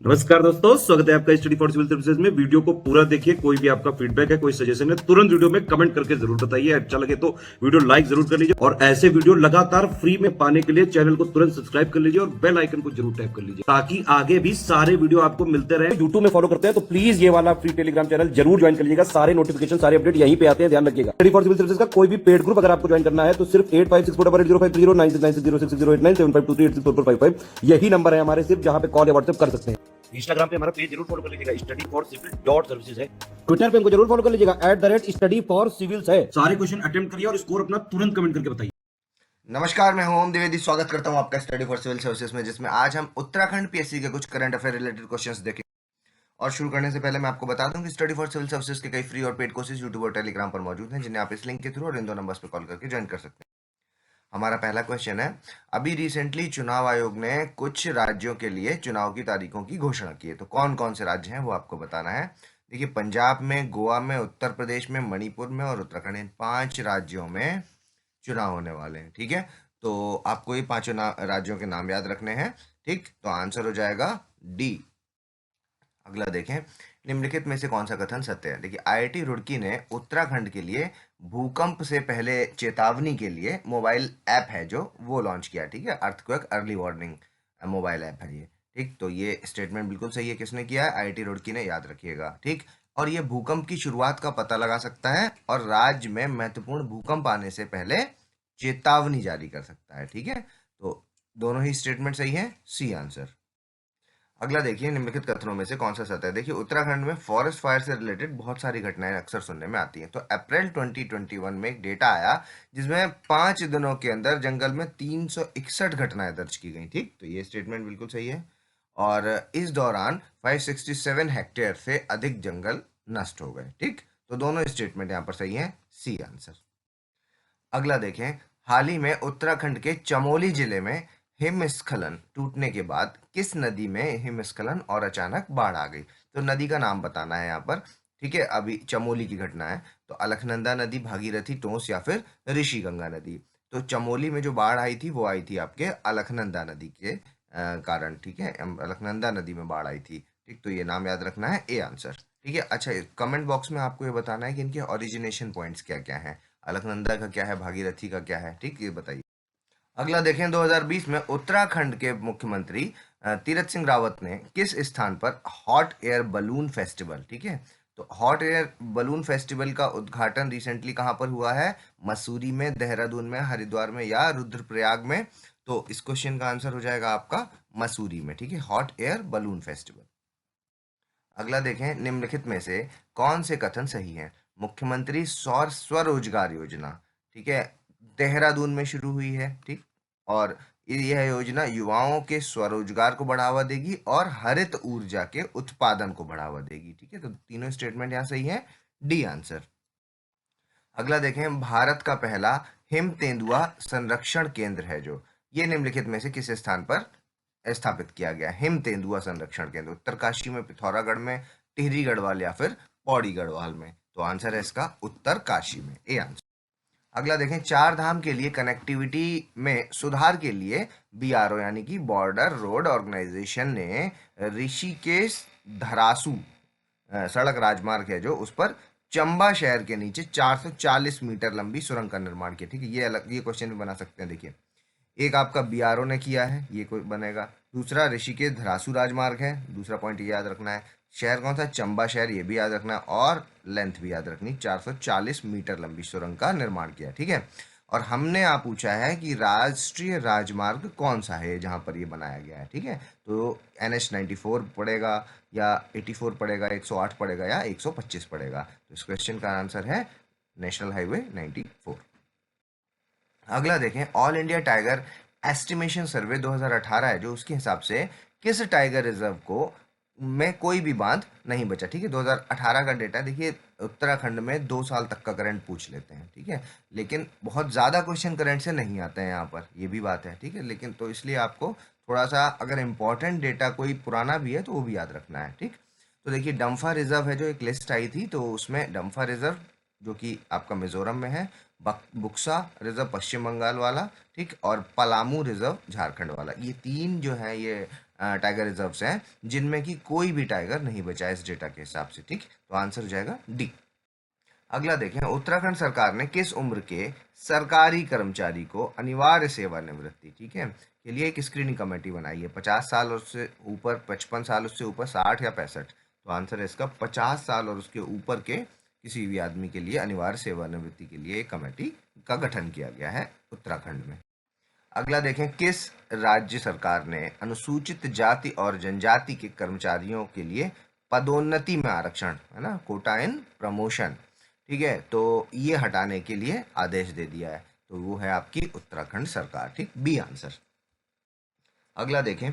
नमस्कार दोस्तों, स्वागत है आपका स्टडी फॉर सिविल सर्विसेज में। वीडियो को पूरा देखिए। कोई भी आपका फीडबैक है, कोई सजेशन है, तुरंत वीडियो में कमेंट करके जरूर बताइए। अच्छा लगे तो वीडियो लाइक जरूर कर लीजिए और ऐसे वीडियो लगातार फ्री में पाने के लिए चैनल को तुरंत सब्सक्राइब कर लीजिए और बेल आइकन को जरूर टैप कर लीजिए ताकि आगे भी सारे वीडियो आपको मिलते रहे। यूट्यूब में फॉलो करते हैं तो प्लीज ये वाला फ्री टेलीग्राम चैनल जरूर ज्वाइन कर लीजिएगा। सारे नोटिफिकेशन, सारे अपडेट यहीं पे आते हैं, ध्यान रखिएगा। स्टडी फॉर सिविल सर्विसेज का कोई भी पेड ग्रुप अगर आपको ज्वाइन करना है तो सिर्फ 856480560660897523864455 यही नंबर है हमारे, सिर्फ जहां पे कॉल या व्हाट्सएप कर सकते हैं। इंस्टाग्राम पे हमारा पेज जरूर फॉलो कर लीजिएगा, study for civil dot services है। ट्विटर पे हमको जरूर फॉलो कर लीजिएगा, @स्टडी फॉर सिविल्स है। सारे क्वेश्चन अटेम्प्ट करिए और स्कोर अपना तुरंत कमेंट करके बताइए। नमस्कार, मैं ओम द्विवेदी स्वागत करता हूं आपका स्टडी फॉर सिविल सर्विसेज में, जिसमें आज हम उत्तराखंड पीएससी के कुछ करंट अफेयर रिलेटेड क्वेश्चंस देखेंगे। और शुरू करने से पहले मैं आपको बता दूं कि स्टडी फॉर सिविल सर्विसेज के कई फ्री और पेड कोर्सेज यूट्यूब और टेलीग्राम पर मौजूद हैं, जिन्हें आप इस लिंक के थ्रू और इन दो नंबर्स पर कॉल करके ज्वाइन कर सकते हैं। हमारा पहला क्वेश्चन है, अभी रिसेंटली चुनाव आयोग ने कुछ राज्यों के लिए चुनाव की तारीखों की घोषणा की है, तो कौन कौन से राज्य हैं वो आपको बताना है। देखिए, पंजाब में, गोवा में, उत्तर प्रदेश में, मणिपुर में और उत्तराखंड, इन 5 राज्यों में चुनाव होने वाले हैं। ठीक है, तो आपको ये 5 राज्यों के नाम याद रखने हैं। ठीक, तो आंसर हो जाएगा डी। अगला देखें, निम्नलिखित में से कौन सा कथन सत्य है। देखिए, आईआईटी रुड़की ने उत्तराखंड के लिए भूकंप से पहले चेतावनी के लिए मोबाइल ऐप है जो वो लॉन्च किया। ठीक है, earthquake early warning mobile app है ये। ठीक, तो ये स्टेटमेंट बिल्कुल सही है। किसने किया है? आईआईटी रुड़की ने, याद रखिएगा। ठीक, और ये भूकंप की शुरुआत का पता लगा सकता है और राज्य में महत्वपूर्ण भूकंप आने से पहले चेतावनी जारी कर सकता है। ठीक है, तो दोनों ही स्टेटमेंट सही है, सी आंसर। अगला देखिए, निम्नलिखित कथनों में से कौन सा सत्य है। देखिए, उत्तराखंड में फॉरेस्ट फायर से रिलेटेड बहुत सारी घटनाएं अक्सर सुनने में आती हैं। तो अप्रैल 2021 में एक डेटा आया जिसमें 5 दिनों के अंदर जंगल में 361 घटनाएं दर्ज की गई। ठीक, तो ये स्टेटमेंट बिल्कुल सही है। और इस दौरान 567 हेक्टेयर से अधिक जंगल नष्ट हो गए। ठीक, तो दोनों स्टेटमेंट यहाँ पर सही है, सी आंसर। अगला देखें, हाल ही में उत्तराखंड के चमोली जिले में हिमस्खलन टूटने के बाद किस नदी में हिमस्खलन और अचानक बाढ़ आ गई। तो नदी का नाम बताना है यहाँ पर। ठीक है, अभी चमोली की घटना है, तो अलकनंदा नदी, भागीरथी, टोंस या फिर ऋषि गंगा नदी। तो चमोली में जो बाढ़ आई थी वो आई थी आपके अलकनंदा नदी के कारण। ठीक है, अलकनंदा नदी में बाढ़ आई थी। ठीक, तो ये नाम याद रखना है, ए आंसर। ठीक है, अच्छा, कमेंट बॉक्स में आपको ये बताना है कि इनके ओरिजिनेशन पॉइंट्स क्या क्या हैं। अलकनंदा का क्या है, भागीरथी का क्या है। ठीक, ये बताइए। अगला देखें, 2020 में उत्तराखंड के मुख्यमंत्री तीरथ सिंह रावत ने किस स्थान पर हॉट एयर बलून फेस्टिवल, ठीक है, तो हॉट एयर बलून फेस्टिवल का उद्घाटन रिसेंटली कहां पर हुआ है? मसूरी में, देहरादून में, हरिद्वार में या रुद्रप्रयाग में? तो इस क्वेश्चन का आंसर हो जाएगा आपका मसूरी में। ठीक है, हॉट एयर बलून फेस्टिवल। अगला देखें, निम्नलिखित में से कौन से कथन सही हैं। मुख्यमंत्री सौर स्वरोजगार योजना, ठीक है, देहरादून में शुरू हुई है। ठीक, और यह योजना युवाओं के स्वरोजगार को बढ़ावा देगी और हरित ऊर्जा के उत्पादन को बढ़ावा देगी। ठीक है, तो तीनों स्टेटमेंट यहाँ सही है, डी आंसर। अगला देखें, भारत का पहला हिम तेंदुआ संरक्षण केंद्र है जो, ये निम्नलिखित में से किस स्थान पर स्थापित किया गया? हिम तेंदुआ संरक्षण केंद्र उत्तरकाशी में, पिथौरागढ़ में, टिहरी गढ़वाल या फिर पौड़ी गढ़वाल में? तो आंसर है इसका उत्तरकाशी में, ए आंसर। अगला देखें, 4 धाम के लिए कनेक्टिविटी में सुधार के लिए बीआरओ यानी कि बॉर्डर रोड ऑर्गेनाइजेशन ने ऋषिकेश धरासू सड़क राजमार्ग है जो, उस पर चंबा शहर के नीचे 440 मीटर लंबी सुरंग का निर्माण किया। ठीक है, ये अलग, ये क्वेश्चन भी बना सकते हैं। देखिए, एक आपका बीआरओ ने किया है, ये कोई बनेगा। दूसरा ऋषिकेश धरासू राजमार्ग है, दूसरा पॉइंट ये याद रखना है। शहर कौन सा? चंबा शहर, ये भी याद रखना है। और लेंथ भी याद रखनी, 440 मीटर लंबी सुरंग का निर्माण किया। ठीक है, और हमने आप पूछा है कि राष्ट्रीय राजमार्ग कौन सा है जहां पर ये बनाया गया है। ठीक है, तो NH94 पड़ेगा या 84 पड़ेगा, 108 पड़ेगा या 125 पड़ेगा? तो इस क्वेश्चन का आंसर है नेशनल हाईवे 94। अगला देखें, ऑल इंडिया टाइगर एस्टिमेशन सर्वे 2018 है जो, उसके हिसाब से किस टाइगर रिजर्व को में कोई भी बांध नहीं बचा। ठीक है, 2018 का डेटा। देखिए, उत्तराखंड में 2 साल तक का करंट पूछ लेते हैं। ठीक है, लेकिन बहुत ज़्यादा क्वेश्चन करंट से नहीं आते हैं यहाँ पर, ये भी बात है। ठीक है, लेकिन तो इसलिए आपको थोड़ा सा अगर इम्पोर्टेंट डेटा कोई पुराना भी है तो वो भी याद रखना है। ठीक, तो देखिए, डम्फा रिजर्व है जो, एक लिस्ट आई थी, तो उसमें डम्फा रिजर्व जो कि आपका मिजोरम में है, बुक्सा रिजर्व पश्चिम बंगाल वाला, ठीक, और पलामू रिजर्व झारखंड वाला, ये 3 जो है ये टाइगर रिजर्व्स हैं जिनमें कि कोई भी टाइगर नहीं बचा है इस डेटा के हिसाब से। ठीक, तो आंसर हो जाएगा डी। अगला देखें, उत्तराखंड सरकार ने किस उम्र के सरकारी कर्मचारी को अनिवार्य सेवानिवृत्ति, ठीक है, के लिए एक स्क्रीनिंग कमेटी बनाई है? 50 साल और उससे ऊपर, 55 साल उससे ऊपर, 60 या 65? तो आंसर है इसका 50 साल और उसके ऊपर के किसी भी आदमी के लिए अनिवार्य सेवानिवृत्ति के लिए एक कमेटी का गठन किया गया है उत्तराखंड में। अगला देखें, किस राज्य सरकार ने अनुसूचित जाति और जनजाति के कर्मचारियों के लिए पदोन्नति में आरक्षण, है ना, कोटा इन प्रमोशन, ठीक है, तो ये हटाने के लिए आदेश दे दिया है? तो वो है आपकी उत्तराखंड सरकार। ठीक, बी आंसर। अगला देखें,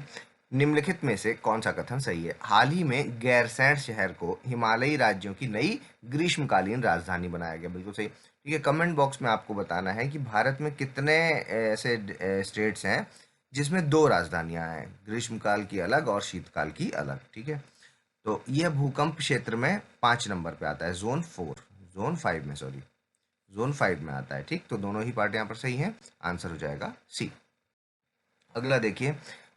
निम्नलिखित में से कौन सा कथन सही है? हाल ही में गैरसैंण शहर को हिमालयी राज्यों की नई ग्रीष्मकालीन राजधानी बनाया गया। बिल्कुल सही। ठीक है, कमेंट बॉक्स में आपको बताना है कि भारत में कितने ऐसे स्टेट्स हैं जिसमें दो राजधानियां हैं, ग्रीष्मकाल की अलग और शीतकाल की अलग। ठीक है, तो यह भूकंप क्षेत्र में 5 नंबर पे आता है, जोन 5 में, सॉरी, जोन 5 में आता है। ठीक, तो दोनों ही पार्ट यहाँ पर सही हैं, आंसर हो जाएगा सी। अगला देखिए,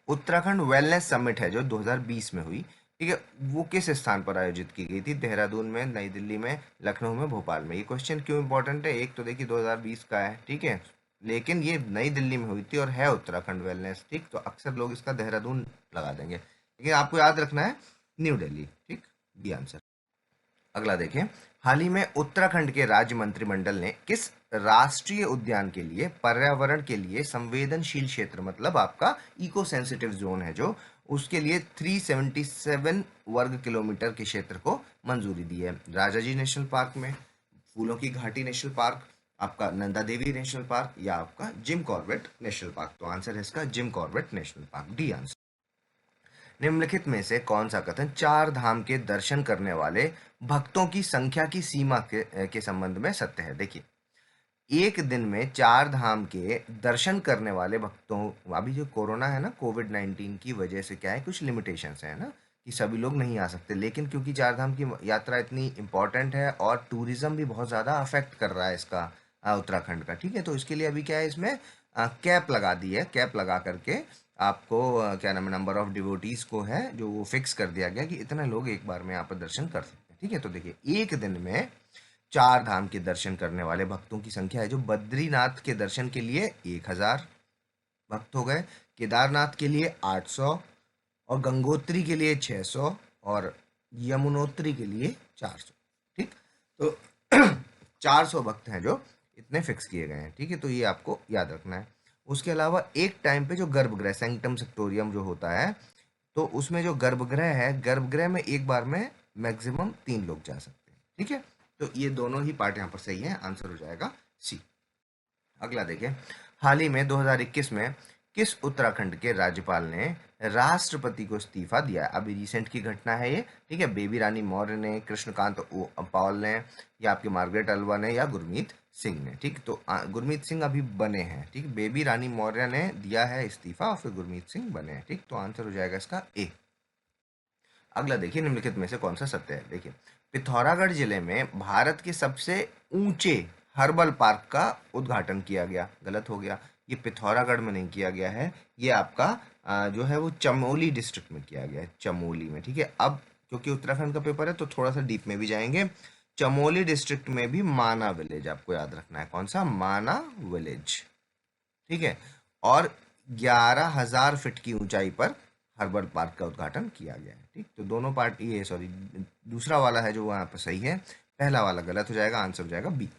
उत्तराखंड वेलनेस समिट है जो 2020 में हुई, ठीक है, वो किस स्थान पर आयोजित की गई थी? देहरादून में, नई दिल्ली में, लखनऊ में, भोपाल में? ये क्वेश्चन क्यों इंपॉर्टेंट है? एक तो देखिए 2020 का है, ठीक है, लेकिन ये नई दिल्ली में हुई थी और है उत्तराखंड वेलनेस। ठीक, तो अक्सर लोग इसका देहरादून लगा देंगे, लेकिन आपको याद रखना है न्यू दिल्ली। ठीक, बी आंसर। अगला देखें, हाल ही में उत्तराखंड के राज्य मंत्रिमंडल ने किस राष्ट्रीय उद्यान के लिए पर्यावरण के लिए संवेदनशील क्षेत्र, मतलब आपका इको सेंसिटिव जोन है जो, उसके लिए 377 वर्ग किलोमीटर के क्षेत्र को मंजूरी दी है? राजाजी नेशनल पार्क में, फूलों की घाटी नेशनल पार्क, आपका नंदा देवी नेशनल पार्क, या आपका जिम कॉर्बेट नेशनल पार्क? तो आंसर है इसका Jim Corbett national park, D answer. निम्नलिखित में से कौन सा कथन चार धाम के दर्शन करने वाले भक्तों की संख्या की सीमा के संबंध में सत्य है? देखिए, एक दिन में चार धाम के दर्शन करने वाले भक्तों, अभी जो कोरोना है ना, कोविड-19 की वजह से क्या है, कुछ लिमिटेशंस है ना, कि सभी लोग नहीं आ सकते, लेकिन क्योंकि चार धाम की यात्रा इतनी इम्पोर्टेंट है और टूरिज्म भी बहुत ज़्यादा अफेक्ट कर रहा है इसका, उत्तराखंड का, ठीक है, तो इसके लिए अभी क्या है, इसमें कैप लगा दी है। कैप लगा करके आपको क्या नाम है, नंबर ऑफ डिवोटीज को है जो वो फिक्स कर दिया गया कि इतने लोग एक बार में यहाँ पर दर्शन कर सकते हैं। ठीक है, तो देखिए, एक दिन में चार धाम के दर्शन करने वाले भक्तों की संख्या है जो, बद्रीनाथ के दर्शन के लिए 1000 भक्त हो गए, केदारनाथ के लिए 800, और गंगोत्री के लिए 600, और यमुनोत्री के लिए 400। ठीक, तो 400 भक्त हैं जो इतने फिक्स किए गए हैं। ठीक है, तो ये आपको याद रखना है। उसके अलावा एक टाइम पे जो गर्भगृह, सैंक्टम सेक्टोरियम जो होता है, तो उसमें जो गर्भगृह है, गर्भगृह में एक बार में मैक्सिमम 3 लोग जा सकते हैं। ठीक है, तो ये दोनों ही पार्ट यहाँ पर सही है, आंसर हो जाएगा सी। अगला देखें, हाल ही में 2021 में किस उत्तराखंड के राज्यपाल ने राष्ट्रपति को इस्तीफा दिया? अभी रिसेंट की घटना है ये, ठीक है, बेबी रानी मौर्य ने, कृष्णकांत पाल ने, या आपके मार्गरेट अल्वा ने, या गुरमीत सिंह ने? ठीक, तो गुरमीत सिंह अभी बने हैं। ठीक, बेबी रानी मौर्य ने दिया है इस्तीफा और फिर गुरमीत सिंह बने हैं। ठीक, तो आंसर हो जाएगा इसका ए। अगला देखिए, निम्नलिखित में से कौन सा सत्य है? देखिए, पिथौरागढ़ जिले में भारत के सबसे ऊंचे हर्बल पार्क का उद्घाटन किया गया। गलत हो गया, ये पिथौरागढ़ में नहीं किया गया है, ये आपका जो है वो चमोली डिस्ट्रिक्ट में किया गया है, चमोली में। ठीक है, अब क्योंकि उत्तराखंड का पेपर है तो थोड़ा सा डीप में भी जाएंगे। चमोली डिस्ट्रिक्ट में भी माना विलेज आपको याद रखना है, कौन सा? माना विलेज। ठीक है, और 11,000 फीट की ऊंचाई पर हर्बल पार्क का उद्घाटन किया गया है। ठीक, तो दोनों पार्ट, ये सॉरी, दूसरा वाला है जो वहाँ पर सही है, पहला वाला गलत हो जाएगा, आंसर हो जाएगा बी।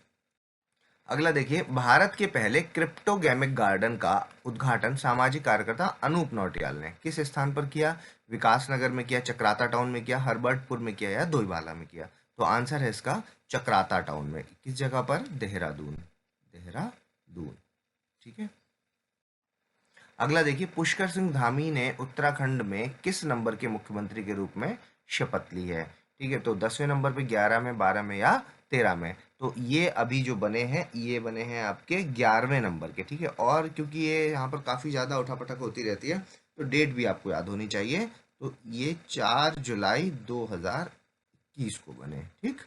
अगला देखिए, भारत के पहले क्रिप्टोगेमिक गार्डन का उद्घाटन सामाजिक कार्यकर्ता अनूप नौटियाल ने किस स्थान पर किया? विकास नगर में किया, चक्राता टाउन में किया, हर्बर्टपुर में किया, या दोईवाला में किया? तो आंसर है इसका चक्राता टाउन में। किस जगह पर? देहरादून, देहरादून। ठीक है, अगला देखिए, पुष्कर सिंह धामी ने उत्तराखंड में किस नंबर के मुख्यमंत्री के रूप में शपथ ली है? ठीक है, तो 10वें नंबर पे, 11 में, 12 में, या 13 में? तो ये अभी जो बने हैं, ये बने हैं आपके 11वें नंबर के। ठीक है, और क्योंकि ये यहाँ पर काफ़ी ज़्यादा उठापटक होती रहती है तो डेट भी आपको याद होनी चाहिए। तो ये 4 जुलाई 2021 को बने। ठीक,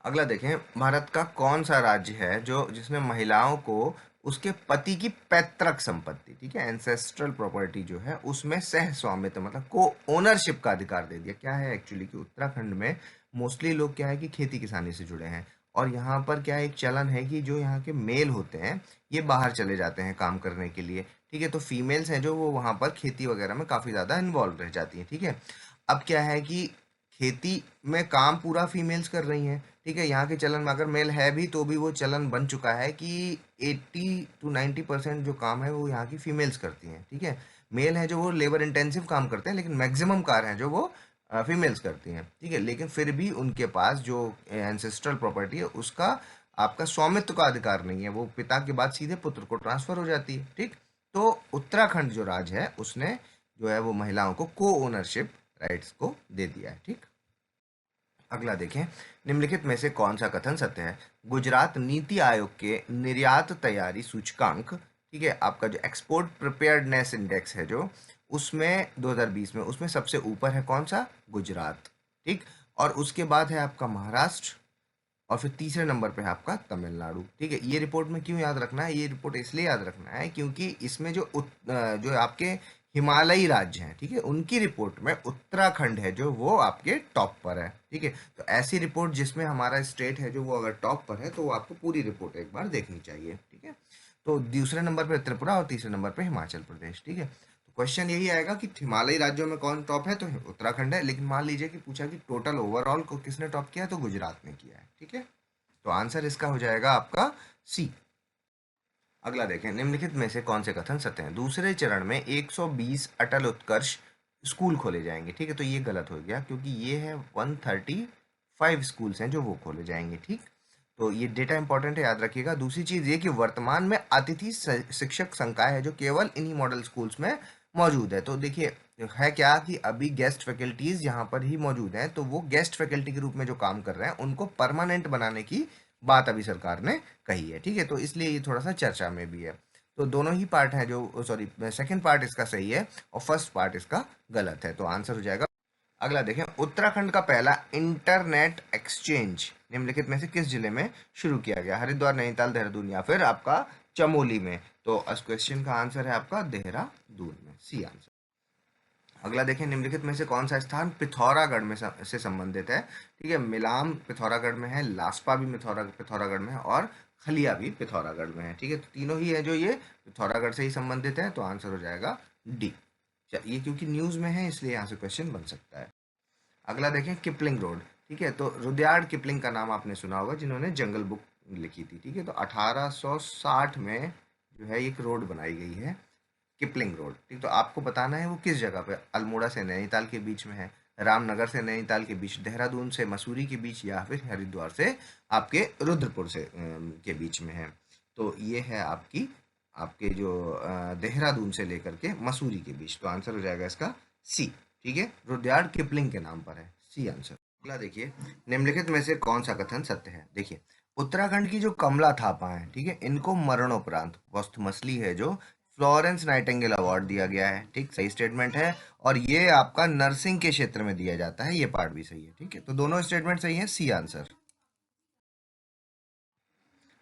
अगला देखें, भारत का कौन सा राज्य है जो जिसमें महिलाओं को उसके पति की पैतृक संपत्ति, ठीक है, एंसेस्ट्रल प्रॉपर्टी जो है उसमें सह स्वामित्व मतलब को ओनरशिप का अधिकार दे दिया। क्या है एक्चुअली कि उत्तराखंड में मोस्टली लोग क्या है कि खेती किसानी से जुड़े हैं, और यहाँ पर क्या एक चलन है कि जो यहाँ के मेल होते हैं ये बाहर चले जाते हैं काम करने के लिए, ठीक है, तो फीमेल्स हैं जो वो वहाँ पर खेती वगैरह में काफ़ी ज़्यादा इन्वॉल्व रह जाती हैं, ठीक है। अब क्या है कि खेती में काम पूरा फीमेल्स कर रही हैं, ठीक है, यहाँ के चलन में अगर मेल है भी तो भी वो चलन बन चुका है कि 80 to 90% जो काम है वो यहाँ की फीमेल्स करती हैं, ठीक है। मेल है जो वो लेबर इंटेंसिव काम करते हैं, लेकिन मैक्सिमम कार्य हैं जो वो फीमेल्स करती हैं, ठीक है, लेकिन फिर भी उनके पास जो एंसेस्ट्रल प्रॉपर्टी है उसका आपका स्वामित्व का अधिकार नहीं है, वो पिता के बाद सीधे पुत्र को ट्रांसफर हो जाती है, ठीक। तो उत्तराखंड जो राज्य है उसने जो है वो महिलाओं को को ओनरशिप राइट्स को दे दिया है, ठीक। अगला देखें, निम्नलिखित में से कौन सा कथन सत्य है। गुजरात नीति आयोग के निर्यात तैयारी सूचकांक, ठीक है, आपका जो एक्सपोर्ट प्रिपेयर्डनेस इंडेक्स है जो उसमें 2020 में उसमें सबसे ऊपर है कौन सा, गुजरात, ठीक। और उसके बाद है आपका महाराष्ट्र, और फिर तीसरे नंबर पे है आपका तमिलनाडु, ठीक है। ये रिपोर्ट में क्यों याद रखना है, ये रिपोर्ट इसलिए याद रखना है क्योंकि इसमें जो आपके हिमालयी राज्य हैं, ठीक है, उनकी रिपोर्ट में उत्तराखंड है जो वो आपके टॉप पर है, ठीक है। तो ऐसी रिपोर्ट जिसमें हमारा स्टेट है जो वो अगर टॉप पर है तो वो आपको पूरी रिपोर्ट एक बार देखनी चाहिए, ठीक है। तो दूसरे नंबर पर त्रिपुरा और तीसरे नंबर पर हिमाचल प्रदेश, ठीक है। तो क्वेश्चन यही आएगा कि हिमालयी राज्यों में कौन टॉप है, तो उत्तराखंड है, लेकिन मान लीजिए कि पूछा कि टोटल ओवरऑल को किसने टॉप किया है, तो गुजरात ने किया है, ठीक है। तो आंसर इसका हो जाएगा आपका सी। अगला देखें, निम्नलिखित में से कौन से कथन सत्य हैं। दूसरे चरण में 120 अटल उत्कर्ष स्कूल खोले जाएंगे, ठीक है, तो ये गलत हो गया क्योंकि ये है 135 स्कूल्स हैं जो वो खोले जाएंगे, ठीक। तो ये डेटा इंपॉर्टेंट है, याद रखिएगा। दूसरी चीज़ ये कि वर्तमान में अतिथि शिक्षक संकाय है जो केवल इन्हीं मॉडल स्कूल्स में मौजूद है। तो देखिए है क्या कि अभी गेस्ट फैकल्टीज यहाँ पर ही मौजूद हैं, तो वो गेस्ट फैकल्टी के रूप में जो काम कर रहे हैं उनको परमानेंट बनाने की बात अभी सरकार ने कही है, ठीक है, तो इसलिए ये थोड़ा सा चर्चा में भी है। तो दोनों ही पार्ट हैं जो सॉरी सेकंड पार्ट इसका सही है और फर्स्ट पार्ट इसका गलत है, तो आंसर हो जाएगा। अगला देखें, उत्तराखंड का पहला इंटरनेट एक्सचेंज निम्नलिखित में से किस जिले में शुरू किया गया। हरिद्वार, नैनीताल, देहरादून या फिर आपका चमोली में। तो इस क्वेश्चन का आंसर है आपका देहरादून में, सी आंसर। अगला देखें, निम्नलिखित में से कौन सा स्थान पिथौरागढ़ में से संबंधित है, ठीक है। मिलाम पिथौरागढ़ में है, लास्पा भी पिथौरागढ़ में है और खलिया भी पिथौरागढ़ में है, ठीक है। तो तीनों ही है जो ये पिथौरागढ़ से ही संबंधित है, तो आंसर हो जाएगा डी। ये क्योंकि न्यूज़ में है इसलिए यहाँ से क्वेश्चन बन सकता है। अगला देखें, किपलिंग रोड, ठीक है, तो रुडयार्ड किपलिंग का नाम आपने सुना होगा जिन्होंने जंगल बुक लिखी थी, ठीक है। तो 1860 में जो है एक रोड बनाई गई है किपलिंग रोड, ठीक। तो आपको बताना है वो किस जगह पे, अल्मोड़ा से नैनीताल के बीच में है, रामनगर से नैनीताल के बीच, देहरादून से मसूरी के बीच या फिर हरिद्वार से आपके रुद्रपुर से के बीच में है। तो ये है आपकी आपके जो देहरादून से लेकर के मसूरी के बीच, तो आंसर हो जाएगा इसका सी, ठीक है, रुडयार्ड किपलिंग के नाम पर है, सी आंसर। अगला देखिए, निम्नलिखित में से कौन सा कथन सत्य है। देखिए, उत्तराखंड की जो कमला थापा है, ठीक है, इनको मरणोपरांत पोस्टमसली है जो फ्लोरेंस नाइटिंगेल अवार्ड दिया गया है, ठीक, सही स्टेटमेंट है। और ये आपका नर्सिंग के क्षेत्र में दिया जाता है, ये पार्ट भी सही है, ठीक है, तो दोनों स्टेटमेंट सही है, सी आंसर।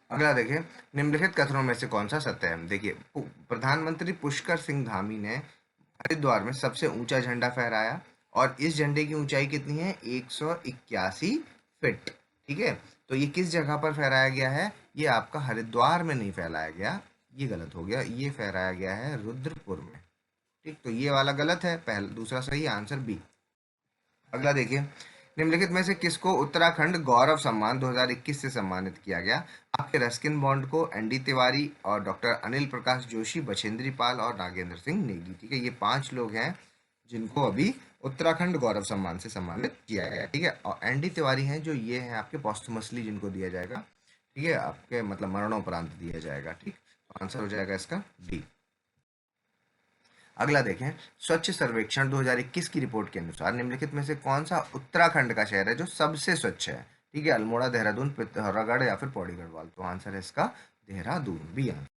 अगला देखें, निम्नलिखित कथनों में से कौन सा सत्य है। देखिए, प्रधानमंत्री पुष्कर सिंह धामी ने हरिद्वार में सबसे ऊंचा झंडा फहराया और इस झंडे की ऊंचाई कितनी है, 181 फीट, ठीक है। तो ये किस जगह पर फहराया गया है, ये आपका हरिद्वार में नहीं फैलाया गया, ये गलत हो गया, ये फहराया गया है रुद्रपुर में, ठीक। तो ये वाला गलत है, पहला दूसरा सही, आंसर बी। अगला देखिए, निम्नलिखित में से किसको उत्तराखंड गौरव सम्मान 2021 से सम्मानित किया गया। आपके रस्किन बॉन्ड को एनडी तिवारी और डॉक्टर अनिल प्रकाश जोशी, बछेंद्री पाल और नागेंद्र सिंह नेगी, ठीक है, ये 5 लोग हैं जिनको अभी उत्तराखंड गौरव सम्मान से सम्मानित किया गया, ठीक है। और एनडी तिवारी हैं जो ये हैं आपके पोस्टमसली जिनको दिया जाएगा, ठीक है, आपके मतलब मरणोपरांत दिया जाएगा, ठीक। तो आंसर हो जाएगा इसका डी। अगला देखें, स्वच्छ सर्वेक्षण 2021 की रिपोर्ट के अनुसार निम्नलिखित में से कौन सा उत्तराखंड का शहर है जो सबसे स्वच्छ है, ठीक है। अल्मोड़ा, देहरादून, पिथौरागढ़ या फिर पौड़ी गढ़वाल, तो आंसर है इसका देहरादून, बी आंसर।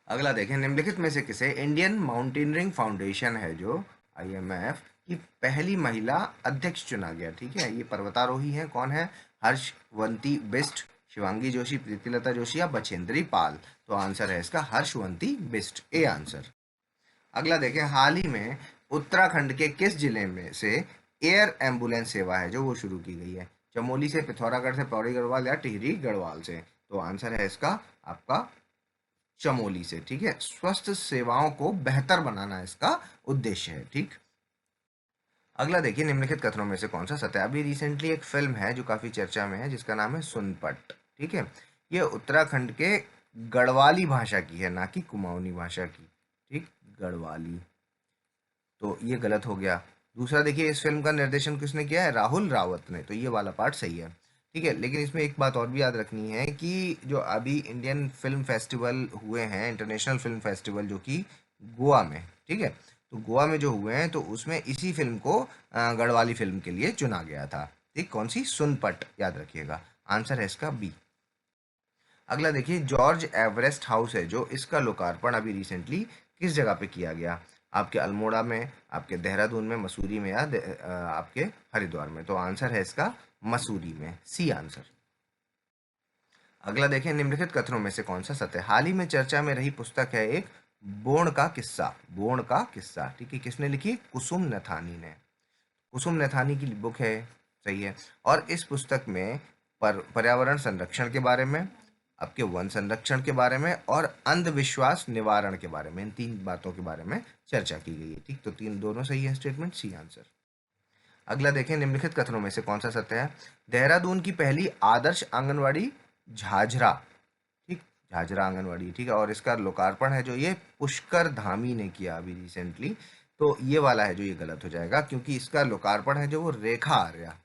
अगला देखें, निम्नलिखित में से किसे इंडियन माउंटेनियरिंग फाउंडेशन है जो IMF की पहली महिला अध्यक्ष चुना गया, ठीक है। ये पर्वतारोही हैं, कौन है, हर्षवंती बिष्ट, शिवांगी जोशी, प्रीतिलता जोशी या बछेंद्री पाल। तो आंसर है इसका हर्षवंती बिष्ट, ए आंसर। अगला देखें, हाल ही में उत्तराखंड के किस जिले में से एयर एम्बुलेंस सेवा है जो वो शुरू की गई है? चमोली से, पिथौरागढ़ से, पौड़ी गढ़वाल या टिहरी गढ़वाल से? तो आंसर है इसका आपका चमोली से। ठीक है, स्वास्थ्य सेवाओं को बेहतर बनाना इसका उद्देश्य है। ठीक, अगला देखिए, निम्नलिखित कथनों में से कौन सा सत्य है? अभी रिसेंटली एक फिल्म है जो काफी चर्चा में है जिसका नाम है सुनपट। ठीक है, ये उत्तराखंड के गढ़वाली भाषा की है, ना कि कुमाऊनी भाषा की। ठीक, गढ़वाली, तो ये गलत हो गया। दूसरा देखिए, इस फिल्म का निर्देशन किसने किया है? राहुल रावत ने, तो ये वाला पार्ट सही है। ठीक है, लेकिन इसमें एक बात और भी याद रखनी है कि जो अभी इंडियन फिल्म फेस्टिवल हुए हैं, इंटरनेशनल फिल्म फेस्टिवल जो कि गोवा में, ठीक है, तो गोवा में जो हुए हैं तो उसमें इसी फिल्म को गढ़वाली फिल्म के लिए चुना गया था। ठीक, कौन सी? सुनपट, याद रखिएगा। आंसर है इसका बी। अगला देखिए, जॉर्ज एवरेस्ट हाउस है जो, इसका लोकार्पण अभी रिसेंटली किस जगह पे किया गया? आपके अल्मोड़ा में, आपके देहरादून में, मसूरी में या आपके हरिद्वार में? तो आंसर है इसका मसूरी में, सी आंसर। अगला देखें, निम्नलिखित कथनों में से कौन सा सत्य है? हाल ही में चर्चा में रही पुस्तक है एक बोर्न का किस्सा। बोर्न का किस्सा, ठीक है, किसने लिखी? कुसुम नथानी ने। कुसुम नथानी की बुक है, सही है। और इस पुस्तक में पर्यावरण संरक्षण के बारे में, आपके वन संरक्षण के बारे में और अंधविश्वास निवारण के बारे में, इन तीन बातों के बारे में चर्चा की गई है। ठीक, तो तीन दोनों सही है स्टेटमेंट, सी आंसर। अगला देखें, निम्नलिखित कथनों में से कौन सा सत्य है? देहरादून की पहली आदर्श आंगनवाड़ी झाझरा, ठीक, झाझरा आंगनवाड़ी, ठीक है, और इसका लोकार्पण है जो ये पुष्कर धामी ने किया अभी रिसेंटली। तो ये वाला है जो, ये गलत हो जाएगा क्योंकि इसका लोकार्पण है जो वो रेखा आर्या,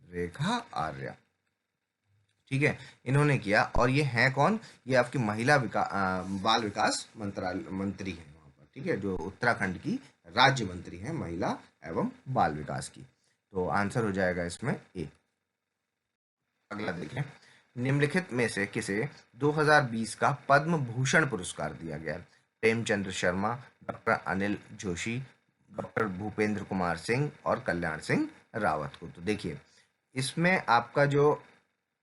रेखा आर्या, ठीक है, इन्होंने किया। और ये हैं कौन? ये आपकी महिला बाल विकास मंत्रालय मंत्री है वहाँ पर। ठीक है, जो उत्तराखंड की राज्य मंत्री हैं महिला एवं बाल विकास की। तो आंसर हो जाएगा इसमें ए। अगला देखें, निम्नलिखित में से किसे 2020 का पद्म भूषण पुरस्कार दिया गया? प्रेमचंद्र शर्मा, डॉक्टर अनिल जोशी, डॉक्टर भूपेंद्र कुमार सिंह और कल्याण सिंह रावत को। तो देखिए, इसमें आपका जो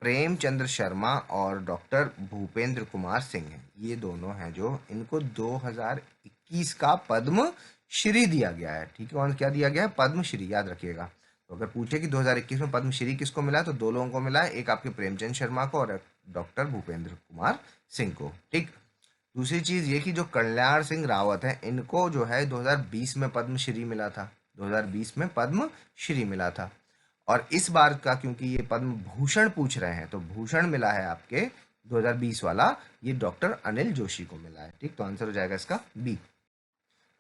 प्रेमचंद्र शर्मा और डॉक्टर भूपेंद्र कुमार सिंह हैं, ये दोनों हैं जो, इनको 2021 का पद्म श्री दिया गया है। ठीक है, और क्या दिया गया है? पद्म श्री, याद रखिएगा। तो अगर पूछे कि 2021 में पद्म श्री किसको मिला, तो दो लोगों को मिला है, एक आपके प्रेमचंद शर्मा को और डॉक्टर भूपेंद्र कुमार सिंह को। ठीक, दूसरी चीज ये कि जो कल्याण सिंह रावत है, इनको जो है 2020 में पद्म श्री मिला था, 2020 में पद्म श्री मिला था। और इस बार का क्योंकि ये पद्म भूषण पूछ रहे हैं, तो भूषण मिला है आपके 2020 वाला, ये डॉक्टर अनिल जोशी को मिला है। ठीक, तो आंसर हो जाएगा इसका बी।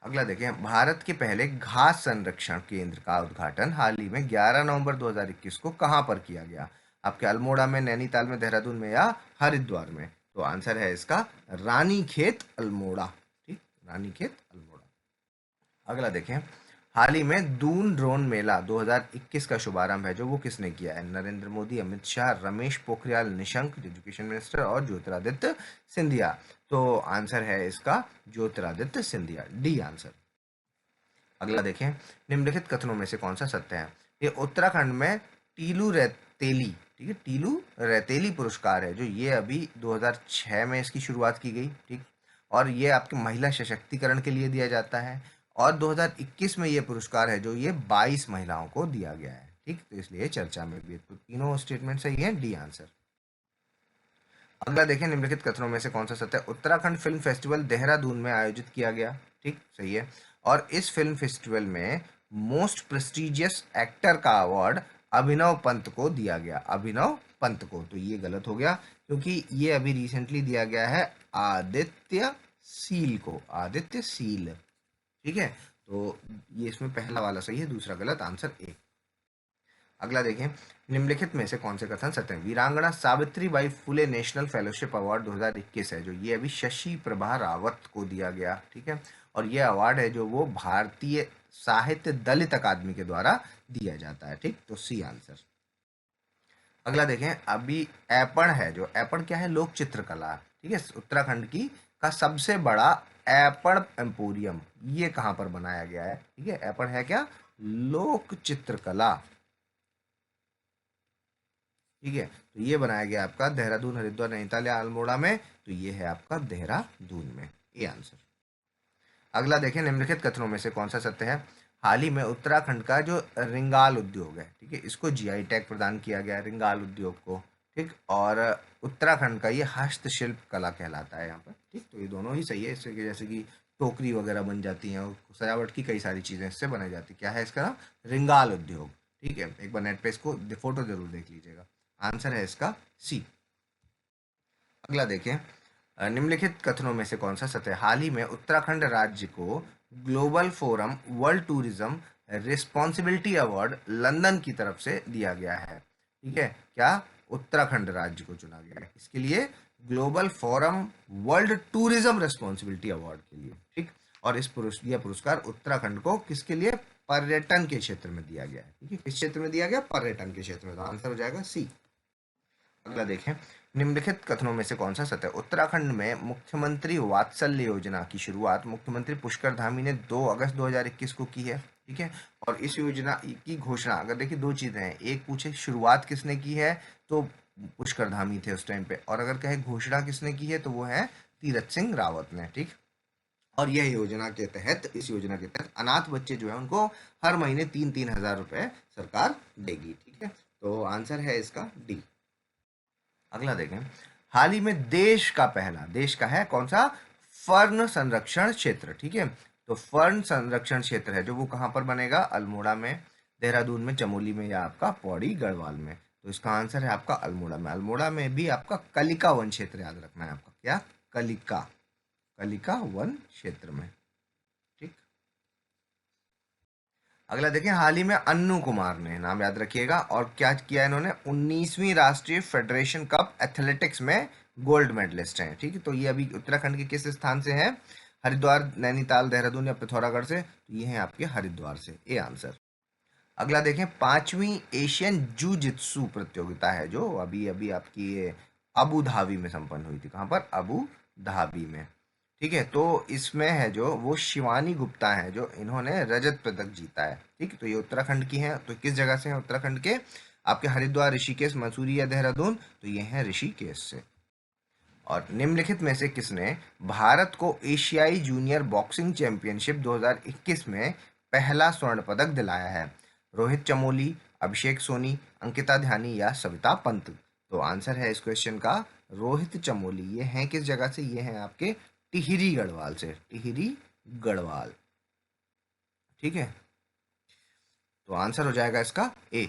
अगला देखें, भारत के पहले घास संरक्षण केंद्र का उद्घाटन हाल ही में 11 नवंबर 2021 को कहां पर किया गया? आपके अल्मोड़ा में, नैनीताल में, देहरादून में या हरिद्वार में? तो आंसर है इसका रानीखेत अल्मोड़ा। ठीक, रानीखेत अल्मोड़ा। अगला देखें, हाल ही में दून ड्रोन मेला 2021 का शुभारंभ है जो वो किसने किया है? नरेंद्र मोदी, अमित शाह, रमेश पोखरियाल निशंक एजुकेशन मिनिस्टर और ज्योतिरादित्य सिंधिया। तो आंसर है इसका ज्योतिरादित्य सिंधिया, डी आंसर। अगला देखें, निम्नलिखित कथनों में से कौन सा सत्य है? ये उत्तराखंड में टीलू रैतेली, ठीक है, टीलू रैतेली पुरस्कार है जो ये अभी 2006 में इसकी शुरुआत की गई। ठीक, और ये आपके महिला सशक्तिकरण के लिए दिया जाता है। और 2021 में ये पुरस्कार है जो ये 22 महिलाओं को दिया गया है। ठीक, तो इसलिए चर्चा में भी है। तो तीनों स्टेटमेंट सही है, डी आंसर। अगला देखें, निम्नलिखित कथनों में से कौन सा सत्य है? उत्तराखंड फिल्म फेस्टिवल देहरादून में आयोजित किया गया। ठीक, सही है। और इस फिल्म फेस्टिवल में मोस्ट प्रेस्टिजियस एक्टर का अवार्ड अभिनव पंत को दिया गया, अभिनव पंत को। तो ये गलत हो गया क्योंकि ये अभी रिसेंटली दिया गया है आदित्य सील को, आदित्य सील। ठीक है, तो ये इसमें पहला वाला सही है, दूसरा गलत, आंसर ए। अगला देखें, निम्नलिखित में से कौन से कथन सत्य हैं? वीरांगना Savitribai Phule national fellowship award 2021 है जो ये अभी शशि प्रभा रावत को दिया गया। ठीक है, और ये अवार्ड है जो वो भारतीय साहित्य दलित अकादमी के द्वारा दिया जाता है। ठीक, तो सी आंसर। अगला देखें, अभी ऐपण है जो, ऐपण क्या है? लोक चित्रकला। ठीक है, उत्तराखंड की का सबसे बड़ा ऐपण एम्पोरियम ये कहाँ पर बनाया गया है? ठीक है, ऐपण है क्या? लोक चित्रकला। ठीक है, तो ये बनाया गया आपका देहरादून, हरिद्वार, नैनीताल या अल्मोड़ा में? तो ये है आपका देहरादून में, ए आंसर। अगला देखें, निम्नलिखित कथनों में से कौन सा सत्य है? हाल ही में उत्तराखंड का जो रिंगाल उद्योग है, ठीक है, इसको जीआई टैग प्रदान किया गया, रिंगाल उद्योग को, ठीक। और उत्तराखंड का ये हस्तशिल्प कला कहलाता है यहाँ पर, ठीक। तो ये दोनों ही सही है। इससे कि जैसे कि टोकरी वगैरह बन जाती हैं और सजावट की कई सारी चीजें इससे बनाई जाती, क्या है इसका नाम? रिंगाल उद्योग, ठीक है। एक बार नेट पे इसको फोटो जरूर देख लीजिएगा। आंसर है इसका सी। अगला देखें, निम्नलिखित कथनों में से कौन सा सत्य है? हाल ही में उत्तराखंड राज्य को global forum world tourism responsibility award London की तरफ से दिया गया है, ठीक है। क्या? उत्तराखंड राज्य को चुना गया है इसके लिए global forum world tourism responsibility award के लिए, ठीक। और यह पुरस्कार उत्तराखंड को किसके लिए? पर्यटन के क्षेत्र में दिया गया है, ठीक है। किस क्षेत्र में दिया गया? पर्यटन के क्षेत्र में। तो आंसर हो जाएगा सी। अगला देखें, निम्नलिखित कथनों में से कौन सा सत्य है? उत्तराखंड में मुख्यमंत्री वात्सल्य योजना की शुरुआत मुख्यमंत्री पुष्कर धामी ने 2 अगस्त 2021 को की है, ठीक है। और इस योजना की घोषणा, अगर देखिए दो चीजें हैं, एक पूछे शुरुआत किसने की है तो पुष्कर धामी थे उस टाइम पे, और अगर कहे घोषणा किसने की है तो वो है तीरथ सिंह रावत ने, ठीक। और यह योजना के तहत, इस योजना के तहत अनाथ बच्चे जो है उनको हर महीने 3-3 हजार रुपए सरकार देगी, ठीक है। तो आंसर है इसका डी। अगला देखें, हाल ही में देश का है कौन सा? फर्न संरक्षण क्षेत्र, ठीक है। तो फर्न संरक्षण क्षेत्र है जो वो कहाँ पर बनेगा? अल्मोड़ा में, देहरादून में, चमोली में, या आपका पौड़ी गढ़वाल में। तो इसका आंसर है आपका अल्मोड़ा में। अल्मोड़ा में भी आपका कलिका वन क्षेत्र याद रखना है आपका, क्या? कलिका वन क्षेत्र में, ठीक। अगला देखें, हाल ही में अन्नू कुमार ने, नाम याद रखिएगा, और क्या किया इन्होंने? 19वीं राष्ट्रीय फेडरेशन कप एथलेटिक्स में गोल्ड मेडलिस्ट हैं, ठीक है। तो ये अभी उत्तराखंड के किस स्थान से है? हरिद्वार, नैनीताल, देहरादून या पिथौरागढ़ से? तो ये है आपके हरिद्वार से, ए आंसर। अगला देखें, 5वीं एशियन जूजित्सु प्रतियोगिता है जो अभी अभी आपकी ये अबू धाबी में संपन्न हुई थी। कहाँ पर? अबू धाबी में, ठीक है। तो इसमें है जो वो शिवानी गुप्ता है जो इन्होंने रजत पदक जीता है, ठीक। तो ये उत्तराखंड की है। तो किस जगह से है उत्तराखंड के? आपके हरिद्वार, ऋषिकेश, मसूरी या देहरादून? तो ये है ऋषिकेश से। और निम्नलिखित में से किसने भारत को एशियाई जूनियर बॉक्सिंग चैंपियनशिप 2021 में पहला स्वर्ण पदक दिलाया है? रोहित चमोली, अभिषेक सोनी, अंकिता ध्यानी या सविता पंत? तो आंसर है इस क्वेश्चन का रोहित चमोली। ये हैं किस जगह से? ये हैं आपके टिहरी गढ़वाल से, टिहरी गढ़वाल, ठीक है। तो आंसर हो जाएगा इसका ए।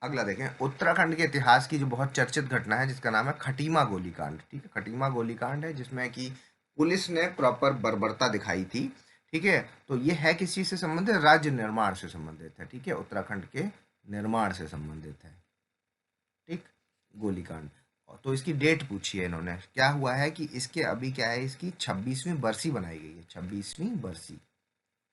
अगला देखें, उत्तराखंड के इतिहास की जो बहुत चर्चित घटना है जिसका नाम है खटीमा गोलीकांड, ठीक है। खटीमा गोलीकांड है जिसमें कि पुलिस ने प्रॉपर बर्बरता दिखाई थी, ठीक है। तो ये है किस चीज से संबंधित? राज्य निर्माण से संबंधित है, ठीक है। उत्तराखंड के निर्माण से संबंधित है, ठीक, गोलीकांड। और तो इसकी डेट पूछी है इन्होंने। क्या हुआ है कि इसके अभी क्या है, इसकी 26वीं बरसी बनाई गई है, 26वीं बरसी,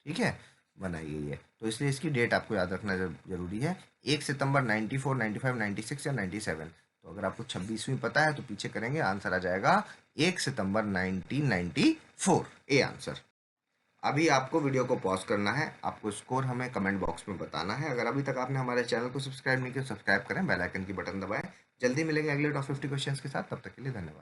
ठीक है, बनाई गई है। तो इसलिए इसकी डेट आपको याद रखना जरूरी है। 1 सितंबर 94, 95, 96 या 97। तो अगर आपको 26वीं पता है तो पीछे करेंगे, आंसर आ जाएगा 1 सितंबर 1994, ए आंसर। अभी आपको वीडियो को पॉज करना है, आपको स्कोर हमें कमेंट बॉक्स में बताना है। अगर अभी तक आपने हमारे चैनल को सब्सक्राइब नहीं किया, सब्सक्राइब करें, बेल आइकन की बटन दबाएं। जल्दी मिलेंगे अगले टॉप 50 क्वेश्चंस के साथ, तब तक के लिए धन्यवाद।